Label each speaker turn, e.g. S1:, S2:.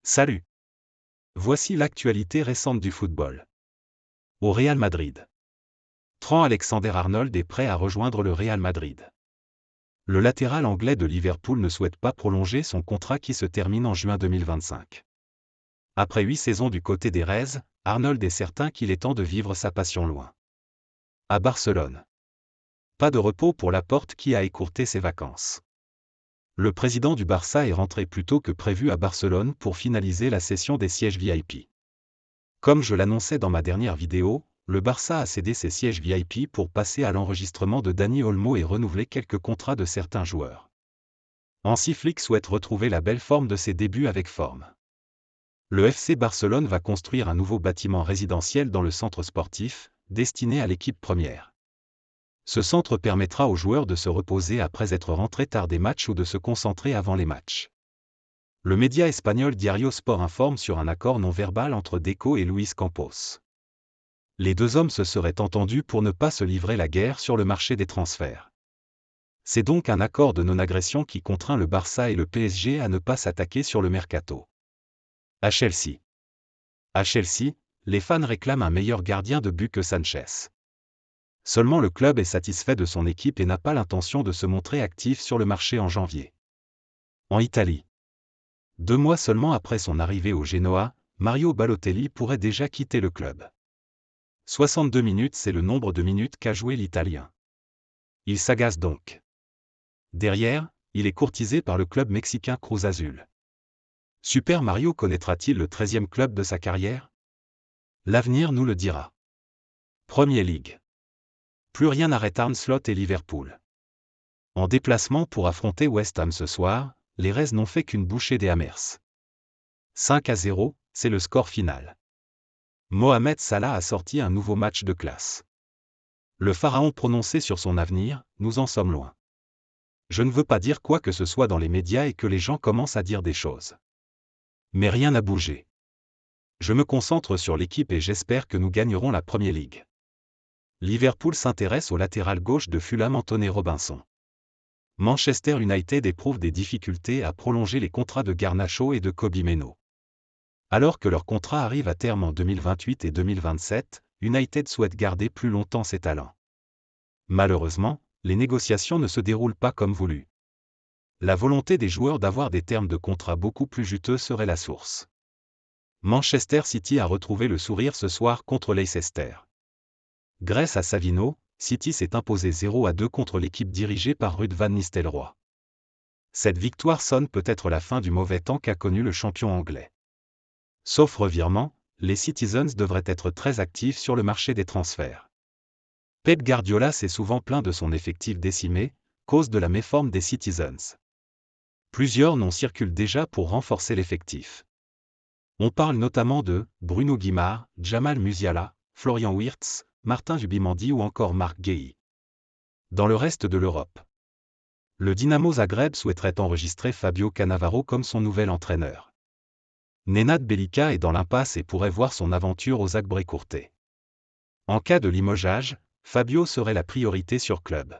S1: Salut! Voici l'actualité récente du football. Au Real Madrid. Trent Alexander-Arnold est prêt à rejoindre le Real Madrid. Le latéral anglais de Liverpool ne souhaite pas prolonger son contrat qui se termine en juin 2025. Après 8 saisons du côté des Reds, Arnold est certain qu'il est temps de vivre sa passion loin. À Barcelone. Pas de repos pour Laporte qui a écourté ses vacances. Le président du Barça est rentré plus tôt que prévu à Barcelone pour finaliser la cession des sièges VIP. Comme je l'annonçais dans ma dernière vidéo, le Barça a cédé ses sièges VIP pour passer à l'enregistrement de Dani Olmo et renouveler quelques contrats de certains joueurs. Hansi Flick souhaite retrouver la belle forme de ses débuts avec forme. Le FC Barcelone va construire un nouveau bâtiment résidentiel dans le centre sportif, destiné à l'équipe première. Ce centre permettra aux joueurs de se reposer après être rentrés tard des matchs ou de se concentrer avant les matchs. Le média espagnol Diario Sport informe sur un accord non verbal entre Deco et Luis Campos. Les deux hommes se seraient entendus pour ne pas se livrer la guerre sur le marché des transferts. C'est donc un accord de non-agression qui contraint le Barça et le PSG à ne pas s'attaquer sur le mercato. À Chelsea. À Chelsea, les fans réclament un meilleur gardien de but que Sanchez. Seulement le club est satisfait de son équipe et n'a pas l'intention de se montrer actif sur le marché en janvier. En Italie. 2 mois seulement après son arrivée au Genoa, Mario Balotelli pourrait déjà quitter le club. 62 minutes, c'est le nombre de minutes qu'a joué l'Italien. Il s'agace donc. Derrière, il est courtisé par le club mexicain Cruz Azul. Super Mario connaîtra-t-il le 13e club de sa carrière? L'avenir nous le dira. Premier League. Plus rien n'arrête Arne Slot et Liverpool. En déplacement pour affronter West Ham ce soir, les Reds n'ont fait qu'une bouchée des Hammers. 5-0, c'est le score final. Mohamed Salah a sorti un nouveau match de classe. Le pharaon prononcé sur son avenir, nous en sommes loin. Je ne veux pas dire quoi que ce soit dans les médias et que les gens commencent à dire des choses. Mais rien n'a bougé. Je me concentre sur l'équipe et j'espère que nous gagnerons la Premier League. Liverpool s'intéresse au latéral gauche de Fulham Anthony Robinson. Manchester United éprouve des difficultés à prolonger les contrats de Garnacho et de Kobbie Mainoo. Alors que leur contrat arrive à terme en 2028 et 2027, United souhaite garder plus longtemps ses talents. Malheureusement, les négociations ne se déroulent pas comme voulu. La volonté des joueurs d'avoir des termes de contrat beaucoup plus juteux serait la source. Manchester City a retrouvé le sourire ce soir contre Leicester. Grâce à Savino, City s'est imposé 0-2 contre l'équipe dirigée par Ruud van Nistelrooy. Cette victoire sonne peut-être la fin du mauvais temps qu'a connu le champion anglais. Sauf revirement, les Citizens devraient être très actifs sur le marché des transferts. Pep Guardiola s'est souvent plaint de son effectif décimé, cause de la méforme des Citizens. Plusieurs noms circulent déjà pour renforcer l'effectif. On parle notamment de Bruno Guimard, Jamal Musiala, Florian Wirtz, Martin Zubimendi ou encore Marc Guéhi. Dans le reste de l'Europe, le Dinamo Zagreb souhaiterait enregistrer Fabio Cannavaro comme son nouvel entraîneur. Nenad Belica est dans l'impasse et pourrait voir son aventure au Zagreb courter. En cas de limogeage, Fabio serait la priorité sur club.